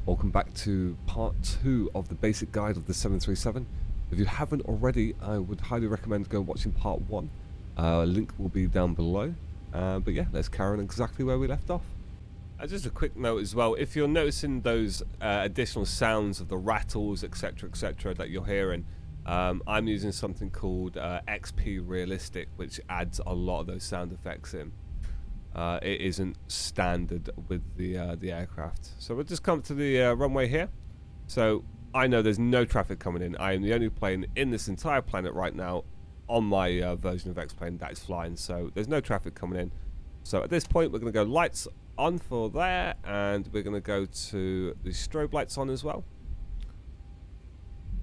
Welcome back to part 2 of the basic guide of the 737. If you haven't already, I would highly recommend going watching part 1. Link will be down below. But yeah, let's carry on exactly where we left off. Just a quick note as well, if you're noticing those additional sounds of the rattles, etc, that you're hearing, I'm using something called XP Realistic, which adds a lot of those sound effects in. It isn't standard with the aircraft. So we'll just come to the runway here. So I know there's no traffic coming in. I am the only plane in this entire planet right now on my version of X-Plane that is flying. So there's no traffic coming in. So at this point we're going to go lights on for there, and we're going to go to the strobe lights on as well.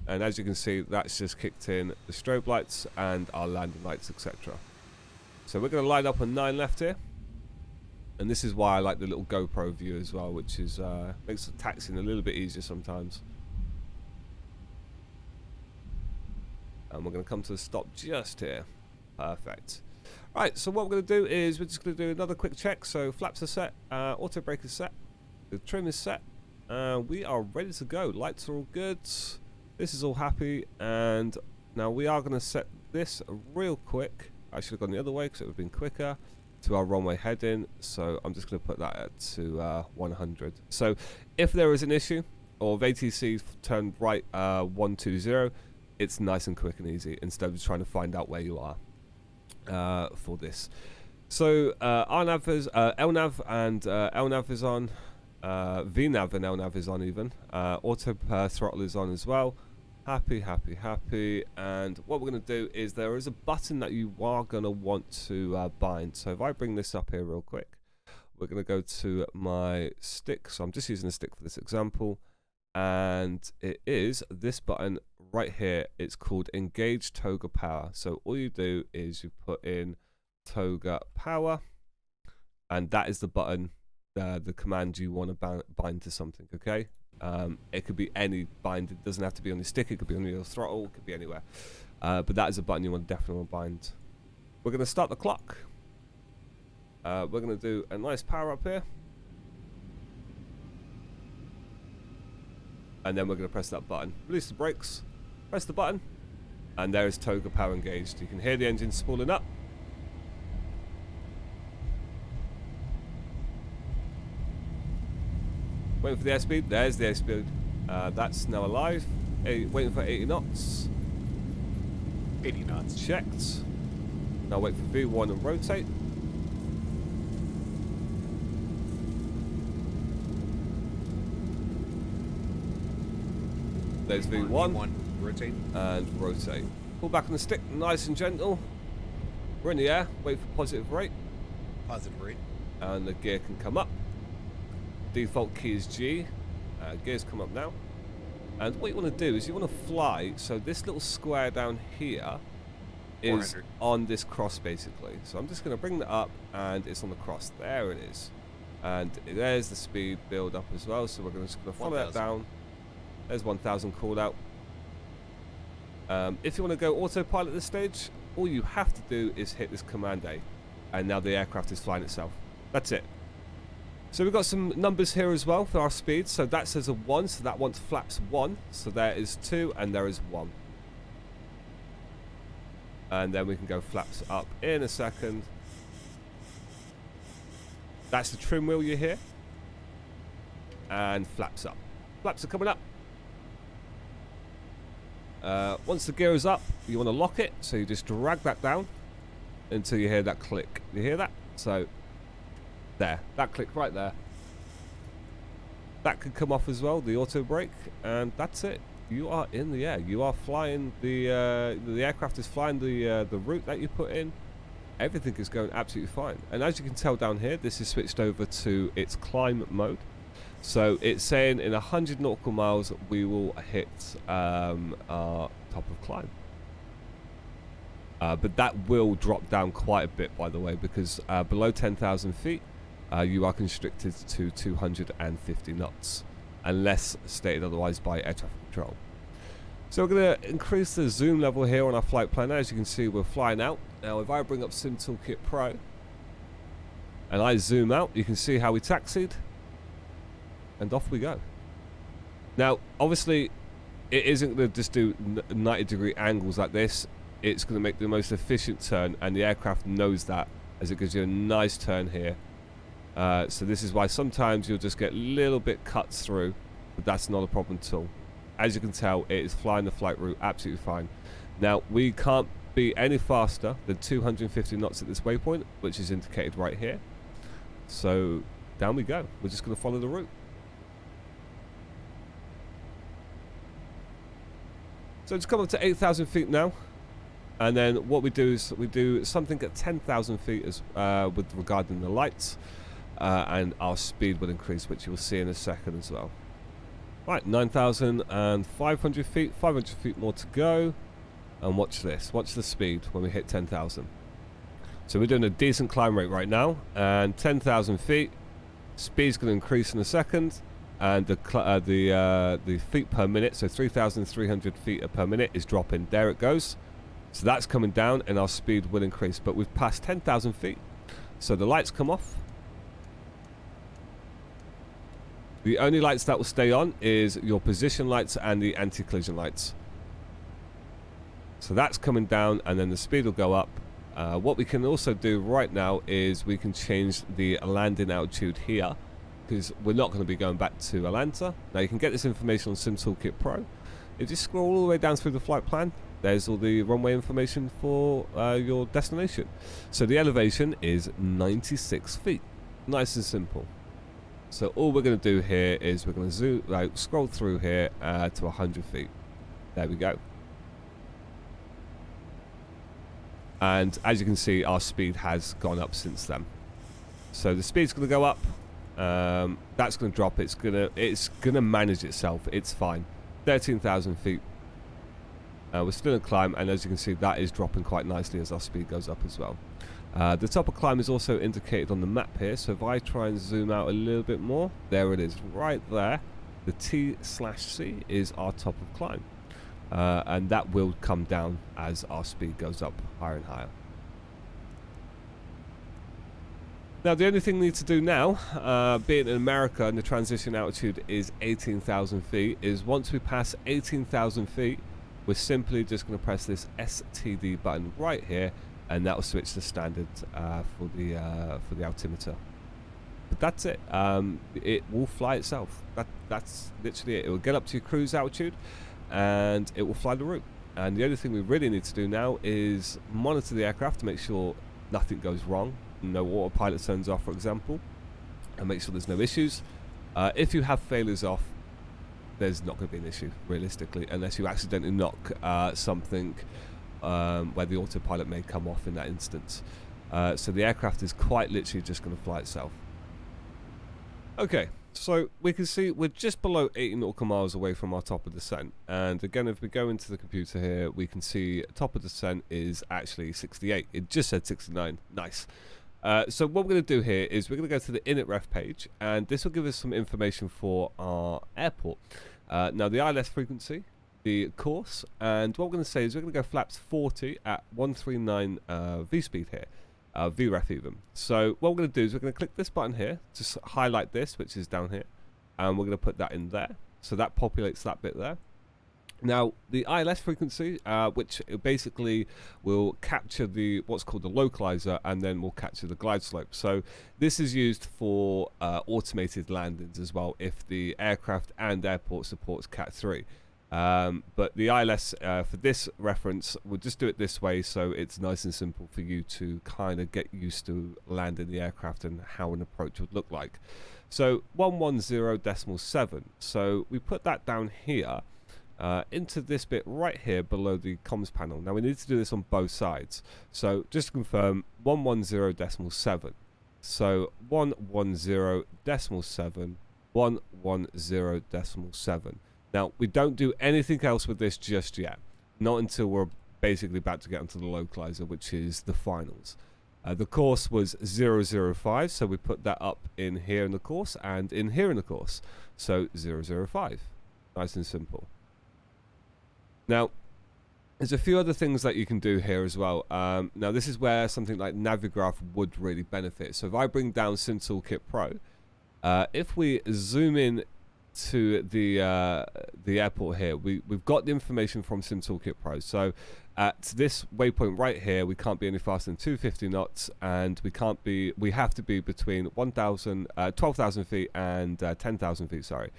And as you can see, that's just kicked in the strobe lights and our landing lights, etc. So we're going to line up on 9 left here. And this is why I like the little GoPro view as well, which is makes the taxiing a little bit easier sometimes. And we're going to come to a stop just here. Perfect. Right, so what we're going to do is we're just going to do another quick check. So flaps are set, auto brake is set, the trim is set, we are ready to go. Lights are all good. This is all happy, and now we are going to set this real quick. I should have gone the other way because it would have been quicker. To our runway heading, so I'm just going to put that to 100. So if there is an issue, or if ATC turned right 120, it's nice and quick and easy instead of trying to find out where you are for this. So RNAV is LNAV and LNAV is on, VNAV and LNAV is on even. Auto throttle is on as well. Happy, and what we're going to do is there is a button that you are going to want to bind. So if I bring this up here real quick, we're going to go to my stick. So I'm just using a stick for this example, and it is this button right here. It's called Engage Toga Power. So all you do is you put in Toga Power, and that is the button, the command you want to bind to something, okay? It could be any bind. It doesn't have to be on your stick. It could be on your throttle. It could be anywhere. But that is a button you want to definitely bind. We're going to start the clock. We're going to do a nice power up here, and then we're going to press that button. Release the brakes. Press the button, and there is Toga Power engaged. You can hear the engine spooling up. Waiting for the airspeed. There's the airspeed. That's now alive. Waiting for 80 knots. 80 knots. Checked. Now wait for V1 and rotate. There's V1. Rotate. And rotate. Pull back on the stick, nice and gentle. We're in the air. Wait for positive rate. Positive rate. And the gear can come up. Default key is G. Gears come up now, and what you want to do is you want to fly. So this little square down here is 400. On this cross basically. So I'm just going to bring that up, and it's on the cross. There it is, and there's the speed build up as well. So we're just going to follow that down. There's 1000 called out. If you want to go autopilot at this stage, all you have to do is hit this command A, and now the aircraft is flying itself. That's it. So we've got some numbers here as well for our speed. So that says a 1, so that wants flaps 1. So there is 2, and there is 1. And then we can go flaps up in a second. That's the trim wheel you hear. And flaps up. Flaps are coming up. Once the gear is up, you want to lock it. So you just drag that down until you hear that click. You hear that? So there, that click right there. That could come off as well, the auto brake, and that's it. You are in the air. You are flying the aircraft is flying the route that you put in. Everything is going absolutely fine. And as you can tell down here, this is switched over to its climb mode. So it's saying in 100 nautical miles we will hit our top of climb. But that will drop down quite a bit, by the way, because below 10,000 feet, you are constricted to 250 knots, unless stated otherwise by air traffic control. So we're going to increase the zoom level here on our flight planner. As you can see, we're flying out. Now, if I bring up Sim Toolkit Pro, and I zoom out, you can see how we taxied, and off we go. Now, obviously, it isn't going to just do 90-degree angles like this. It's going to make the most efficient turn, and the aircraft knows that, as it gives you a nice turn here. So this is why sometimes you'll just get little bit cuts through, but that's not a problem at all. As you can tell, it is flying the flight route absolutely fine. Now, we can't be any faster than 250 knots at this waypoint, which is indicated right here. So down we go. We're just going to follow the route. So it's come up to 8,000 feet now. And then what we do is we do something at 10,000 feet as with regarding the lights. And our speed will increase, which you will see in a second as well. Right, 9,500 feet, 500 feet more to go. And watch this. Watch the speed when we hit 10,000. So we're doing a decent climb rate right now. And 10,000 feet, speed's going to increase in a second. And the feet per minute, so 3,300 feet per minute is dropping. There it goes. So that's coming down and our speed will increase. But we've passed 10,000 feet. So the lights come off. The only lights that will stay on is your position lights and the anti-collision lights. So that's coming down and then the speed will go up. What we can also do right now is we can change the landing altitude here, because we're not going to be going back to Atlanta. Now you can get this information on Sim Toolkit Pro. If you scroll all the way down through the flight plan, there's all the runway information for your destination. So the elevation is 96 feet. Nice and simple. So all we're going to do here is we're going to scroll through here to 100 feet. There we go. And as you can see, our speed has gone up since then. So the speed's going to go up. That's going to drop. It's gonna manage itself. It's fine. 13,000 feet. We're still in climb, and as you can see, that is dropping quite nicely as our speed goes up as well. The top of climb is also indicated on the map here. So if I try and zoom out a little bit more, there it is, right there. The T/C is our top of climb, and that will come down as our speed goes up higher and higher. Now, the only thing we need to do now, being in America and the transition altitude is 18,000 feet, is once we pass 18,000 feet, we're simply just going to press this STD button right here, and that will switch to standard for the altimeter. But that's it. It will fly itself. That's literally it. It will get up to your cruise altitude, and it will fly the route. And the only thing we really need to do now is monitor the aircraft to make sure nothing goes wrong. No autopilot turns off, for example, and make sure there's no issues. If you have failures off, there's not going to be an issue, realistically, unless you accidentally knock something where the autopilot may come off in that instance. So the aircraft is quite literally just going to fly itself. Okay, so we can see we're just below 80 nautical miles away from our top of descent. And again, if we go into the computer here, we can see top of descent is actually 68. It just said 69. Nice. So what we're going to do here is we're going to go to the init.ref page, and this will give us some information for our airport. Now the ILS frequency, the course, and what we're going to say is we're going to go flaps 40 at 139 V speed here, VREF even. So what we're going to do is we're going to click this button here, just highlight this, which is down here, and we're going to put that in there. So that populates that bit there. Now, the ILS frequency, which basically will capture what's called the localizer, and then will capture the glide slope. So this is used for automated landings as well, if the aircraft and airport supports Cat 3. But the ILS, for this reference, we'll just do it this way, so it's nice and simple for you to kind of get used to landing the aircraft and how an approach would look like. So 110.7. So we put that down here. Into this bit right here below the comms panel. Now we need to do this on both sides. So just to confirm, 110.7. So 110.7, 110.7. Now we don't do anything else with this just yet. Not until we're basically about to get onto the localizer, which is the finals. The course was 005, so we put that up in here in the course and in here in the course. So 005. Nice and simple. Now, there's a few other things that you can do here as well. Now, this is where something like Navigraph would really benefit. So if I bring down Sim Toolkit Pro, if we zoom in to the airport here, we've got the information from Sim Toolkit Pro. So at this waypoint right here, we can't be any faster than 250 knots, and we have to be between 12,000 feet and 10,000 feet, sorry.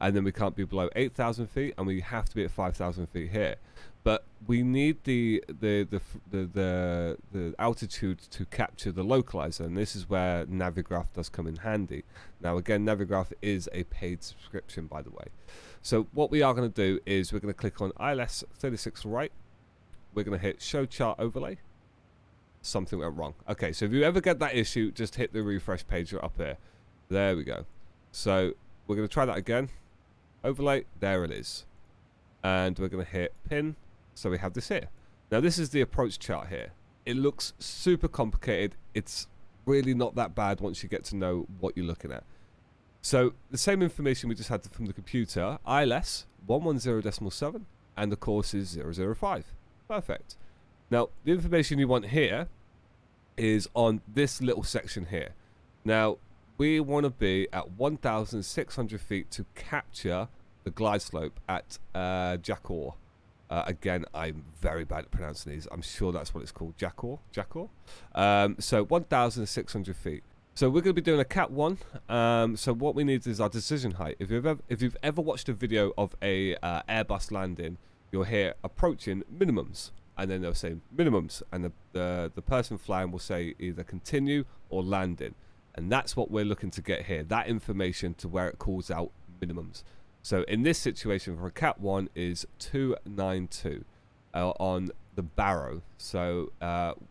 And then we can't be below 8,000 feet, and we have to be at 5,000 feet here. But we need the altitude to capture the localizer, and this is where Navigraph does come in handy. Now again, Navigraph is a paid subscription, by the way. So what we are going to do is we're going to click on ILS 36 right. We're going to hit Show Chart Overlay. Something went wrong. Okay, so if you ever get that issue, just hit the refresh page up here. There we go. So we're going to try that again. Overlay, there it is. And we're going to hit Pin. So we have this here. Now this is the approach chart here. It looks super complicated. It's really not that bad once you get to know what you're looking at. So the same information we just had from the computer, ILS 110.7, and the course is 005. Perfect. Now the information you want here is on this little section here. Now we want to be at 1,600 feet to capture the glide slope at Jacor. Again, I'm very bad at pronouncing these. I'm sure that's what it's called, Jacor. So 1,600 feet. So we're going to be doing a Cat 1. So what we need is our decision height. If you've ever watched a video of a Airbus landing, you'll hear approaching minimums, and then they'll say minimums, and the person flying will say either continue or landing, and that's what we're looking to get here. That information to where it calls out minimums. So in this situation for a Cat 1 is 292 on the Barrow, so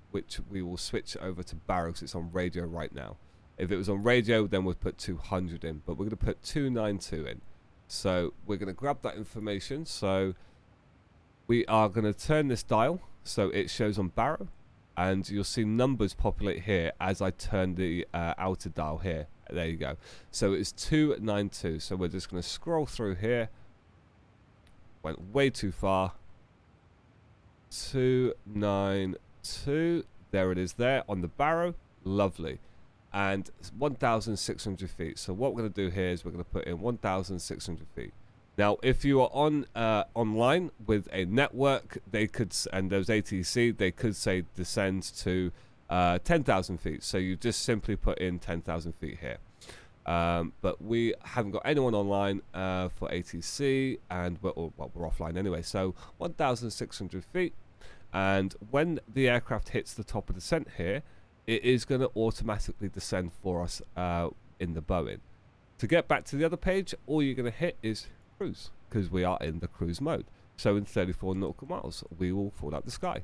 which we will switch over to Barrow because it's on radio right now. If it was on radio, then we'd put 200 in, but we're going to put 292 in. So we're going to grab that information. So we are going to turn this dial so it shows on Barrow, and you'll see numbers populate here as I turn the outer dial here. There you go. So it's 292. So we're just going to scroll through here. Went way too far. 292. There it is there on the Barrow. Lovely. And 1,600 feet. So what we're going to do here is we're going to put in 1,600 feet. Now, if you are on online with a network, they could, and there's ATC, they could say descend to 10,000 feet. So you just simply put in 10,000 feet here. But we haven't got anyone online for ATC, and we're offline anyway. So 1,600 feet. And when the aircraft hits the top of descent here, it is going to automatically descend for us in the Boeing. To get back to the other page, all you're going to hit is cruise, because we are in the cruise mode. So in 34 nautical miles, we will fall out the sky.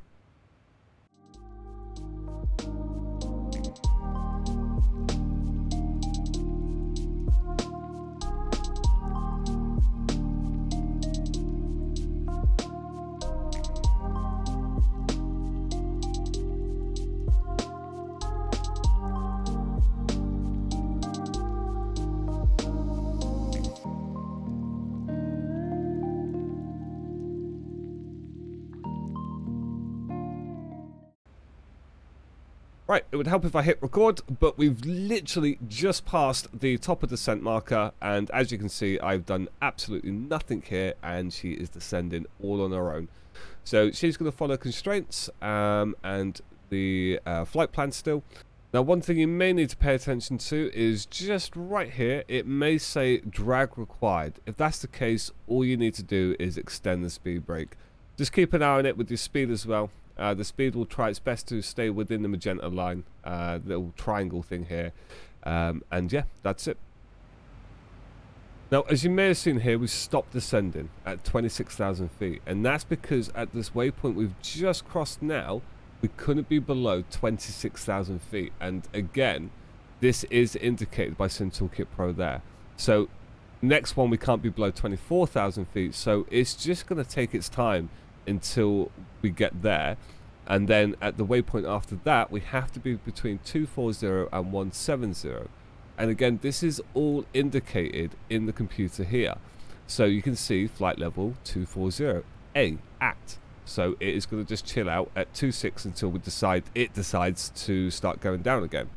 Right, it would help if I hit record, but we've literally just passed the top of descent marker, and as you can see, I've done absolutely nothing here, and she is descending all on her own. So she's going to follow constraints and the flight plan still. Now, one thing you may need to pay attention to is just right here, it may say drag required. If that's the case, all you need to do is extend the speed brake. Just keep an eye on it with your speed as well. The speed will try its best to stay within the magenta line, the little triangle thing here. And yeah, that's it. Now, as you may have seen here, we've stopped descending at 26,000 feet. And that's because at this waypoint we've just crossed now, we couldn't be below 26,000 feet. And again, this is indicated by Sim Toolkit Pro there. So next one, we can't be below 24,000 feet. So it's just going to take its time until we get there, and then at the waypoint after that we have to be between 240 and 170, and again this is all indicated in the computer here. So you can see flight level 240 act, so it is going to just chill out at 26 until it decides to start going down again.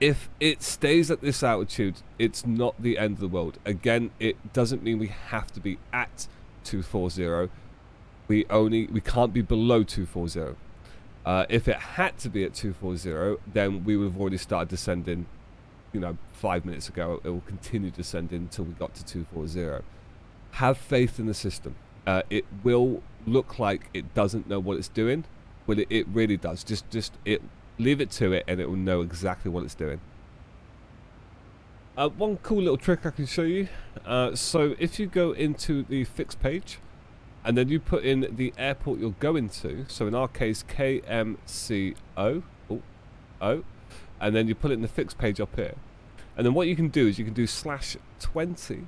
If it stays at this altitude, it's not the end of the world. Again, it doesn't mean we have to be at 240. We can't be below 240. If it had to be at 240, then we would have already started descending, 5 minutes ago. It will continue descending until we got to 240. Have faith in the system. It will look like it doesn't know what it's doing, but it really does. Just leave it to it, and it will know exactly what it's doing. One cool little trick I can show you. So if you go into the fixed page, and then you put in the airport you're going to, so in our case KMCO, and then you put it in the fixed page up here. And then what you can do is you can do /20,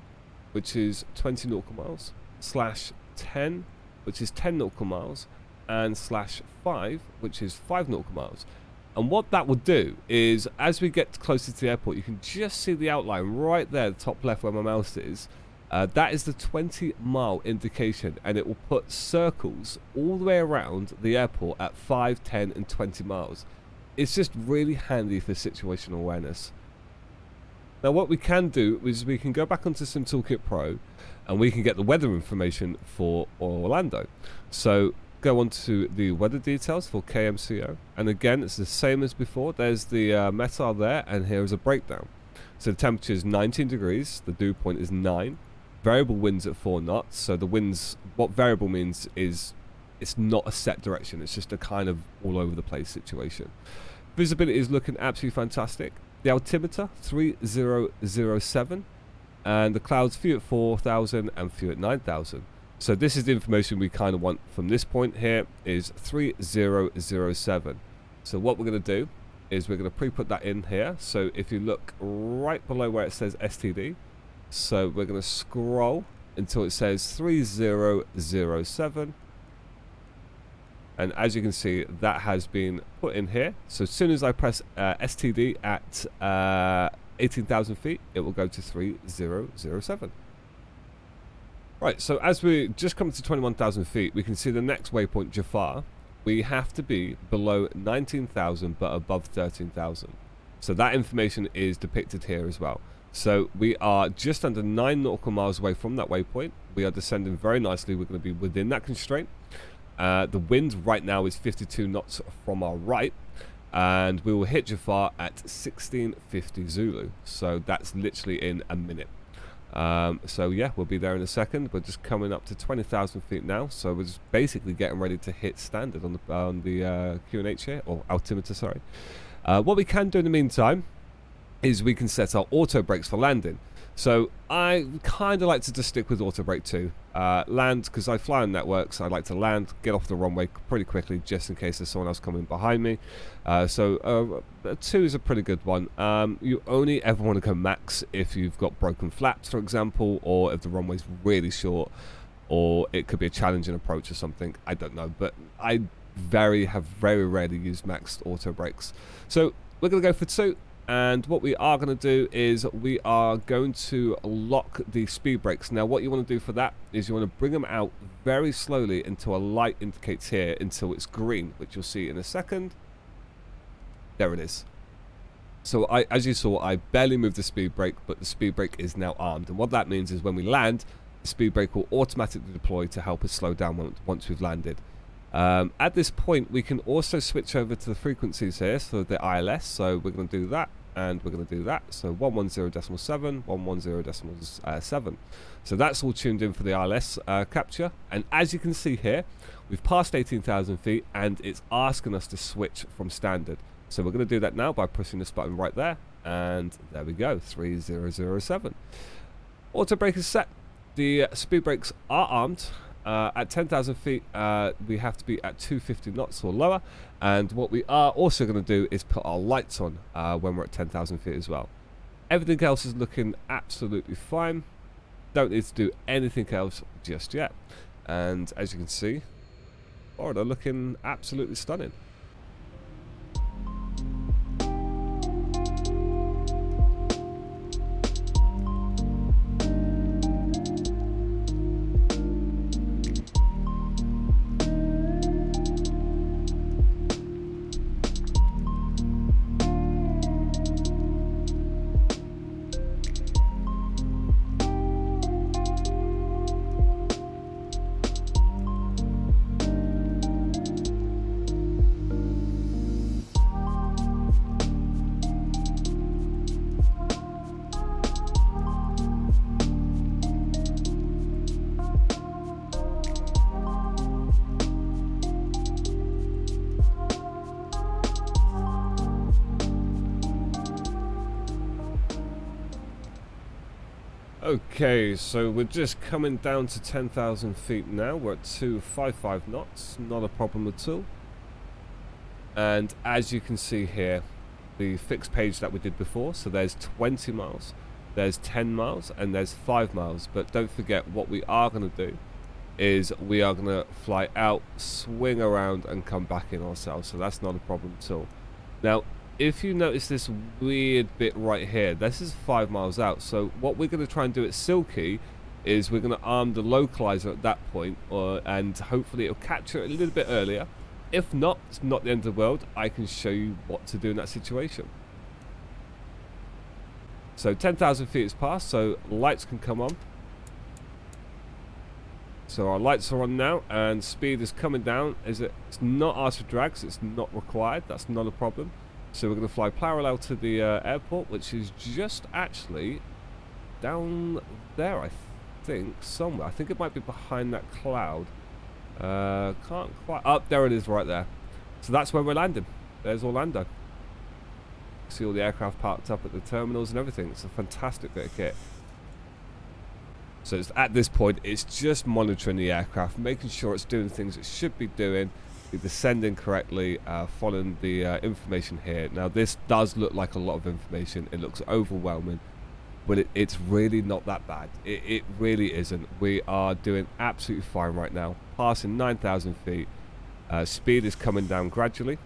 which is 20 nautical miles, /10, which is 10 nautical miles, and /5, which is 5 nautical miles. And what that will do is, as we get closer to the airport, you can just see the outline right there, the top left where my mouse is. That is the 20-mile indication, and it will put circles all the way around the airport at 5, 10, and 20 miles. It's just really handy for situational awareness. Now what we can do is we can go back onto SimToolkit Pro, and we can get the weather information for Orlando. So go on to the weather details for KMCO, and again it's the same as before. There's the METAR there, and here is a breakdown. So the temperature is 19 degrees, the dew point is 9, variable winds at 4 knots. So the winds, what variable means is it's not a set direction, it's just a kind of all over the place situation. Visibility is looking absolutely fantastic. The altimeter 3007, and the clouds few at 4,000 and few at 9,000. So this is the information we kind of want from this point here, is 3007. So what we're going to do is we're going to pre-put that in here. So if you look right below where it says STD, so we're going to scroll until it says 3007. And as you can see, that has been put in here. So as soon as I press STD at 18,000 feet, it will go to 3007. Right, so as we just come to 21,000 feet, we can see the next waypoint, Jafar. We have to be below 19,000 but above 13,000. So that information is depicted here as well. So we are just under 9 nautical miles away from that waypoint. We are descending very nicely. We're going to be within that constraint. The wind right now is 52 knots from our right, and we will hit Jafar at 1650 Zulu. So that's literally in a minute. So yeah, we'll be there in a second. We're just coming up to 20,000 feet now, so we're just basically getting ready to hit standard on the QNH here, or altimeter, sorry. What we can do in the meantime is we can set our auto brakes for landing. So I kind of like to just stick with auto brake 2. Land, because I fly on networks, I like to land, get off the runway pretty quickly just in case there's someone else coming behind me. So 2 is a pretty good one. You only ever want to go max if you've got broken flaps, for example, or if the runway's really short, or it could be a challenging approach or something. I don't know, but I have very rarely used maxed auto brakes. So we're going to go for 2. And what we are going to do is we are going to lock the speed brakes. Now what you want to do for that is you want to bring them out very slowly until a light indicates here until it's green, which you'll see in a second. There it is. So as you saw, I barely moved the speed brake, but the speed brake is now armed. And what that means is when we land, the speed brake will automatically deploy to help us slow down once we've landed. At this point, we can also switch over to the frequencies here, so the ILS. So we're going to do that, and we're going to do that. So 110.7, 110.7. So that's all tuned in for the ILS capture. And as you can see here, we've passed 18,000 feet, and it's asking us to switch from standard. So we're going to do that now by pushing this button right there, and there we go, 3007. Auto brake is set. The speed brakes are armed. At 10,000 feet, we have to be at 250 knots or lower. And what we are also going to do is put our lights on when we're at 10,000 feet as well. Everything else is looking absolutely fine. Don't need to do anything else just yet. And as you can see, Florida looking absolutely stunning. Okay, so we're just coming down to 10,000 feet now. We're at 255 knots, not a problem at all. And as you can see here, the fixed page that we did before, so there's 20 miles, there's 10 miles, and there's 5 miles. But don't forget, what we are going to do is we are going to fly out, swing around, and come back in ourselves, so that's not a problem at all. Now, if you notice this weird bit right here, this is 5 miles out, so what we're going to try and do at Silky is we're going to arm the localizer at that point, and hopefully it'll capture it a little bit earlier. If not, it's not the end of the world. I can show you what to do in that situation. So 10,000 feet has passed, so lights can come on. So our lights are on now, and speed is coming down. It's not asked for drags, it's not required, that's not a problem. So we're going to fly parallel to the airport, which is just actually down there, I think, somewhere. I think it might be behind that cloud. Can't quite. Oh, there it is, right there. So that's where we're landing. There's Orlando. See all the aircraft parked up at the terminals and everything. It's a fantastic bit of kit. So at this point, it's just monitoring the aircraft, making sure it's doing things it should be doing, descending correctly, following the information here. Now, this does look like a lot of information. It looks overwhelming, but it's really not that bad. It really isn't. We are doing absolutely fine right now, passing 9,000 feet. Speed is coming down gradually.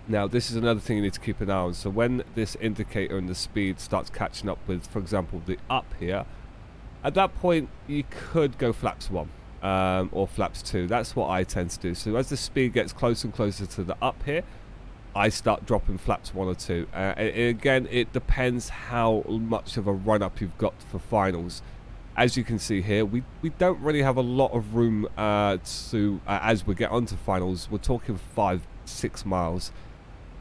Now, this is another thing you need to keep an eye on. So when this indicator and the speed starts catching up with, for example, the up here, at that point, you could go flaps 1 or flaps 2. That's what I tend to do. So as the speed gets closer and closer to the up here, I start dropping flaps 1 or 2. Again, it depends how much of a run-up you've got for finals. As you can see here, we don't really have a lot of room as we get onto finals. We're talking 5-6 miles.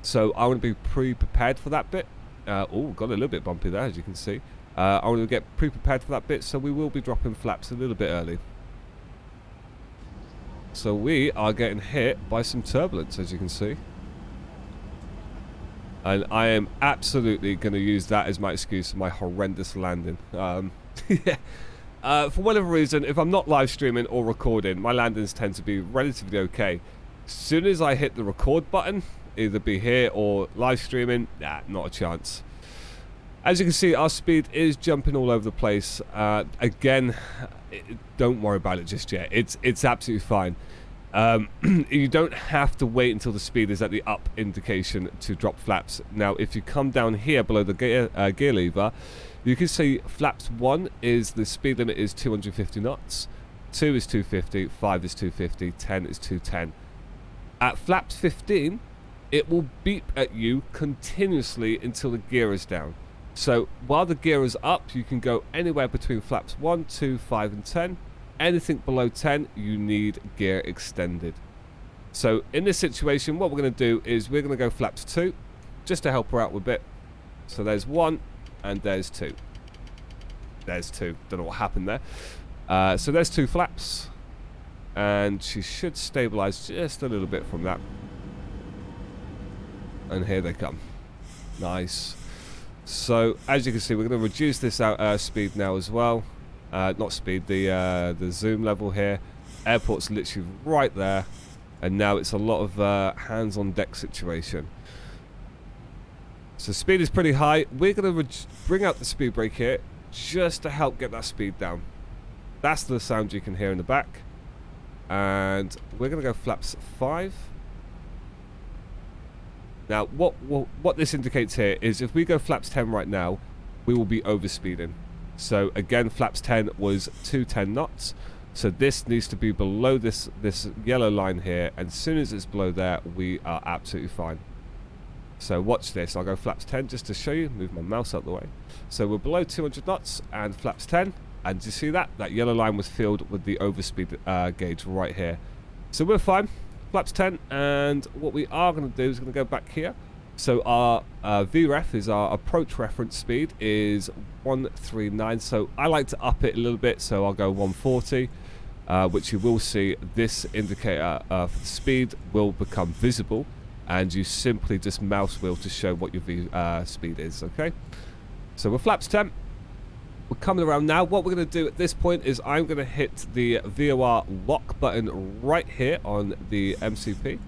So I want to be pre-prepared for that bit. Oh, got a little bit bumpy there, as you can see. I want to get pre-prepared for that bit, so we will be dropping flaps a little bit early. So we are getting hit by some turbulence, as you can see. And I am absolutely going to use that as my excuse for my horrendous landing. Yeah. For whatever reason, if I'm not live streaming or recording, my landings tend to be relatively okay. As soon as I hit the record button, either be here or live streaming, nah, not a chance. As you can see, our speed is jumping all over the place. Again, don't worry about it just yet. It's absolutely fine. You don't have to wait until the speed is at the up indication to drop flaps. Now, if you come down here below the gear lever, you can see flaps 1 is the speed limit is 250 knots, 2 is 250, 5 is 250, 10 is 210. At flaps 15, it will beep at you continuously until the gear is down. So while the gear is up, you can go anywhere between flaps 1, 2, 5 and 10. Anything below 10, you need gear extended. So in this situation, what we're going to do is we're going to go flaps 2, just to help her out a bit. So there's 1 and there's 2. There's 2. Don't know what happened there. So there's 2 flaps. And she should stabilize just a little bit from that. And here they come. Nice. So as you can see, we're going to reduce this out speed now as well. Not speed, the zoom level here. Airport's literally right there, and now it's a lot of hands on deck situation. So speed is pretty high. We're going to bring out the speed brake here just to help get that speed down. That's the sound you can hear in the back. And we're going to go flaps 5. Now, what this indicates here is if we go flaps 10 right now, we will be overspeeding. So again, flaps 10 was 210 knots. So this needs to be below this yellow line here. And as soon as it's below there, we are absolutely fine. So watch this. I'll go flaps 10 just to show you. Move my mouse out the way. So we're below 200 knots and flaps 10. And you see that? That yellow line was filled with the overspeed gauge right here. So we're fine. Flaps 10, and what we are going to do is going to go back here. So our VREF is our approach reference speed is 139. So I like to up it a little bit, so I'll go 140, which you will see this indicator for the speed will become visible, and you simply just mouse wheel to show what your speed is. Okay, so we're flaps 10. We're coming around now. What we're going to do at this point is I'm going to hit the VOR lock button right here on the MCP.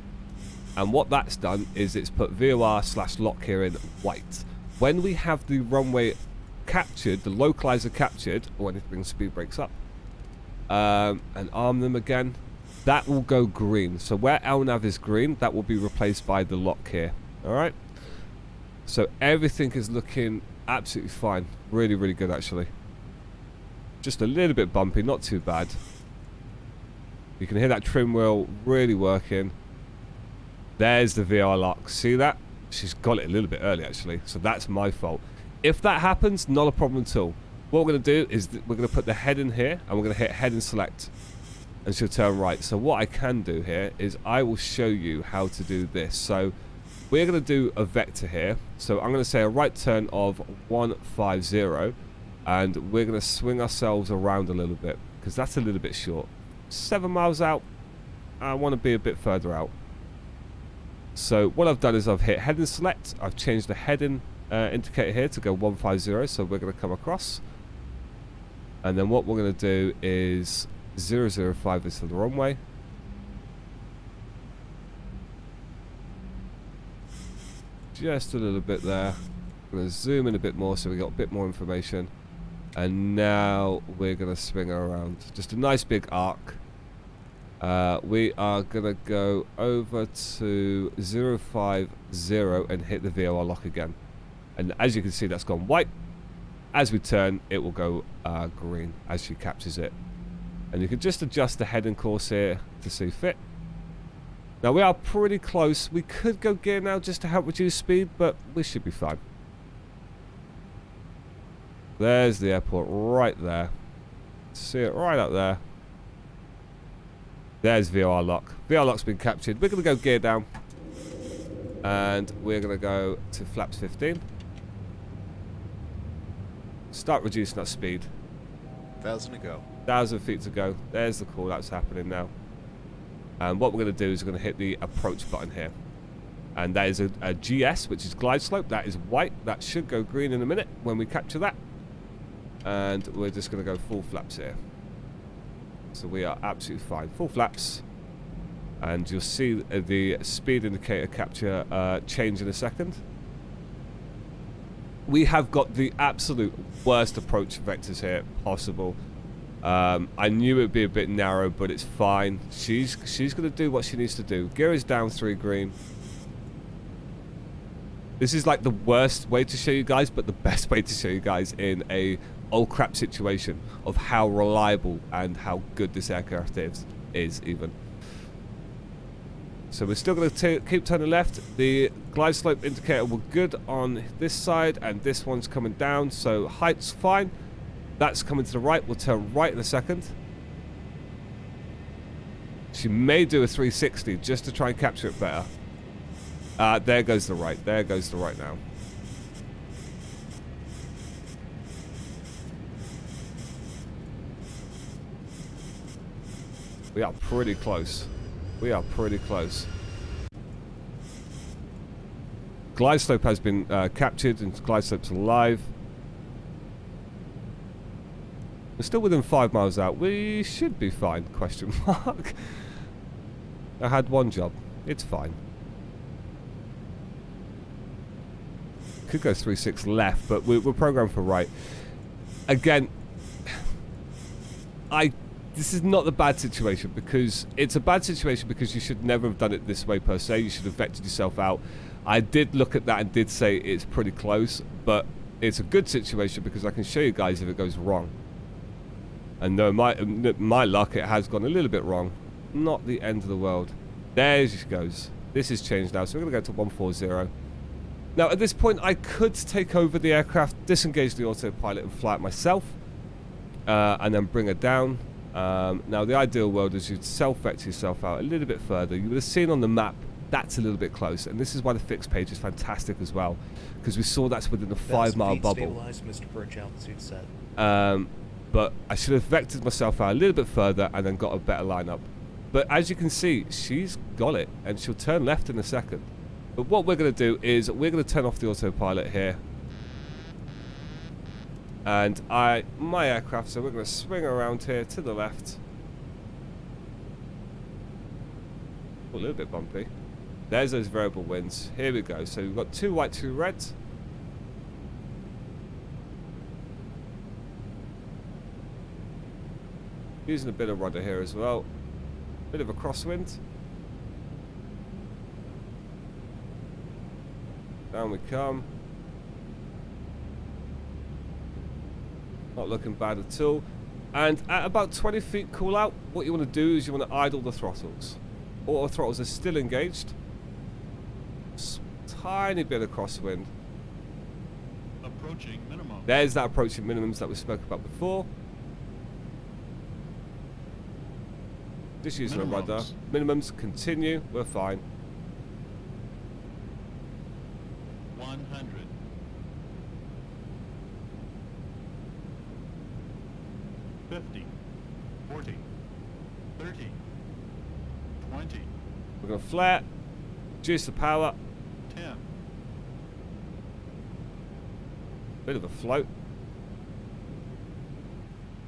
And what that's done is it's put VOR/lock here in white. When we have the runway captured, the localizer captured, or anything speed brakes up, and arm them again, that will go green. So where LNAV is green, that will be replaced by the lock here. Alright? So everything is looking absolutely fine. Really, really good actually. Just a little bit bumpy, not too bad. You can hear that trim wheel really working. There's the VR lock. See that? She's got it a little bit early actually, so that's my fault. If that happens, not a problem at all. What we're going to do is we're going to put the head in here, and we're going to hit head and select, and she'll turn right. So what I can do here is I will show you how to do this. So we're going to do a vector here. So I'm going to say a right turn of 150, and we're going to swing ourselves around a little bit because that's a little bit short. 7 miles out. I want to be a bit further out. So what I've done is I've hit head and select. I've changed the heading indicator here to go 150. So we're going to come across, and then what we're going to do is 005 is to the runway. Just a little bit there. I'm going to zoom in a bit more so we got a bit more information. And now we're going to swing around. Just a nice big arc. We are going to go over to 050 and hit the VOR lock again. And as you can see, that's gone white. As we turn, it will go green as she captures it. And you can just adjust the heading course here to see fit. Now we are pretty close. We could go gear now just to help reduce speed, but we should be fine. There's the airport right there. See it right up there. There's VOR lock. VOR lock's been captured. We're going to go gear down. And we're going to go to flaps 15. Start reducing our speed. 1,000 to go. 1,000 feet to go. There's the call that's happening now. And what we're going to do is we're going to hit the approach button here. And that is a GS, which is glide slope. That is white. That should go green in a minute when we capture that. And we're just going to go full flaps here. So we are absolutely fine. Full flaps. And you'll see the speed indicator capture change in a second. We have got the absolute worst approach vectors here possible. I knew it would be a bit narrow, but it's fine. She's going to do what she needs to do. Gear is down 3 green. This is like the worst way to show you guys, but the best way to show you guys in a oh crap situation of how reliable and how good this aircraft is even. So we're still going to keep turning left. The glide slope indicator will good on this side, and this one's coming down, so height's fine. That's coming to the right. We'll turn right in a second. She may do a 360 just to try and capture it better. There goes the right. There goes the right now. We are pretty close. We are pretty close. Glide slope has been captured, and glide slope's alive. We're still within 5 miles out. We should be fine, question mark. I had one job. It's fine. Could go 3.6 left, but we're programmed for right. Again, this is not the bad situation, because it's a bad situation because you should never have done it this way per se. You should have vectored yourself out. I did look at that and did say it's pretty close, but it's a good situation because I can show you guys if it goes wrong. And no, my luck, it has gone a little bit wrong. Not the end of the world. There she goes. This is changed now, so we're going to go to 140. Now, at this point, I could take over the aircraft, disengage the autopilot and fly it myself, and then bring her down. Now, the ideal world is you'd self-vector yourself out a little bit further. You would have seen on the map, that's a little bit close. And this is why the fixed page is fantastic as well, because we saw that's within a 5-mile bubble. Mr. Perch, altitude set. But I should have vectored myself out a little bit further and then got a better lineup. But as you can see, she's got it, and she'll turn left in a second. But what we're going to do is we're going to turn off the autopilot here. and my aircraft, so we're going to swing around here to the left. Oh, a little bit bumpy. There's those variable winds. Here we go. So we've got 2 white, 2 red. Using a bit of rudder here as well. Bit of a crosswind. Down we come. Not looking bad at all. And at about 20 feet cool out, what you want to do is you want to idle the throttles. Auto throttles are still engaged. Tiny bit of crosswind. Approaching minimum. There's that approaching minimums that we spoke about before. Just using a rudder. Minimums continue. We're fine. 100. 50. 40. 30. 20. We're going to flare. Reduce the power. 10. Bit of a float.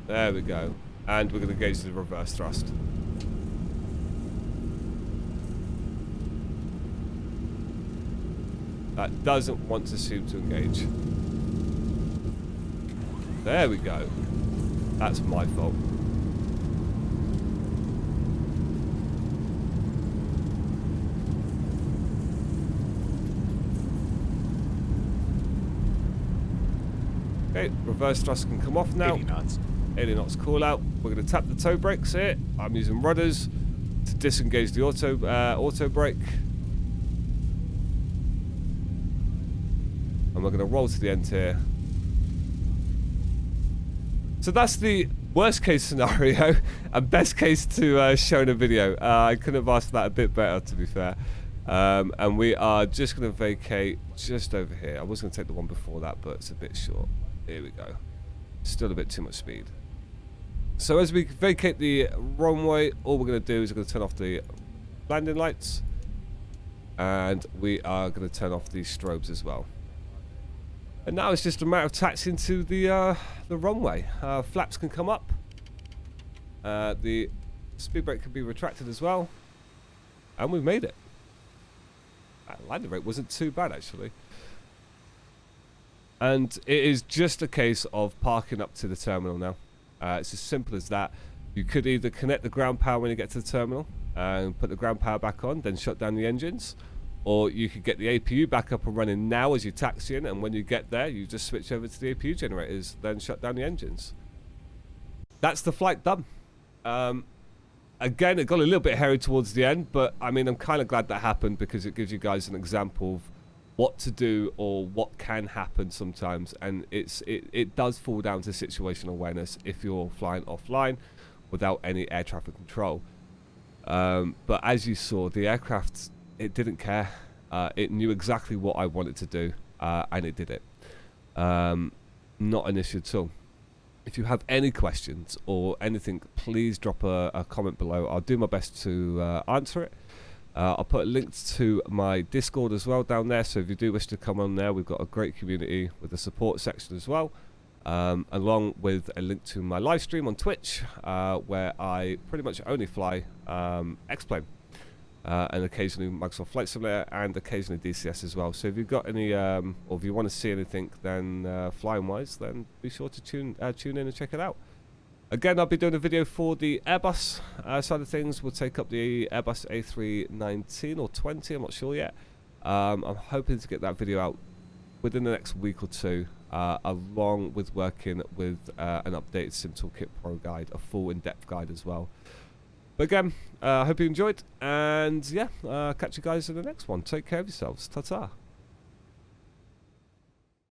There we go. And we're going to gauge the reverse thrust. That doesn't want to seem to engage. There we go. That's my fault. Okay, reverse thrust can come off now. 80 knots. 80 knots call out. We're going to tap the toe brakes here. I'm using rudders to disengage the auto brake. And we're going to roll to the end here. So that's the worst case scenario and best case to show in a video. I couldn't have asked for that a bit better, to be fair. And we are just going to vacate just over here. I was going to take the one before that, but it's a bit short. Here we go. Still a bit too much speed. So as we vacate the runway, all we're going to do is we're going to turn off the landing lights. And we are going to turn off the strobes as well. And now it's just a matter of taxiing to the runway. Flaps can come up. The speed brake can be retracted as well. And we've made it. Landing rate wasn't too bad, actually. And it is just a case of parking up to the terminal now. It's as simple as that. You could either connect the ground power when you get to the terminal and put the ground power back on, then shut down the engines. Or you could get the APU back up and running now as you taxi in, and when you get there, you just switch over to the APU generators, then shut down the engines. That's the flight done. Again, it got a little bit hairy towards the end, but I mean, I'm kind of glad that happened because it gives you guys an example of what to do or what can happen sometimes, and it does fall down to situational awareness if you're flying offline without any air traffic control. But as you saw, the aircraft, it didn't care. It knew exactly what I wanted to do, and it did it. Not an issue at all. If you have any questions or anything, please drop a comment below. I'll do my best to answer it. I'll put a link to my Discord as well down there, so if you do wish to come on there, we've got a great community with a support section as well, along with a link to my live stream on Twitch, where I pretty much only fly X-Plane. And occasionally Microsoft Flight Simulator and occasionally DCS as well. So if you've got any, or if you want to see anything, then flying wise, then be sure to tune in and check it out. Again, I'll be doing a video for the Airbus side of things. We'll take up the Airbus A319 or 20, I'm not sure yet. I'm hoping to get that video out within the next week or two, along with working with an updated Sim Toolkit Pro guide, a full in-depth guide as well. But again, I hope you enjoyed, and yeah, catch you guys in the next one. Take care of yourselves. Ta-ta.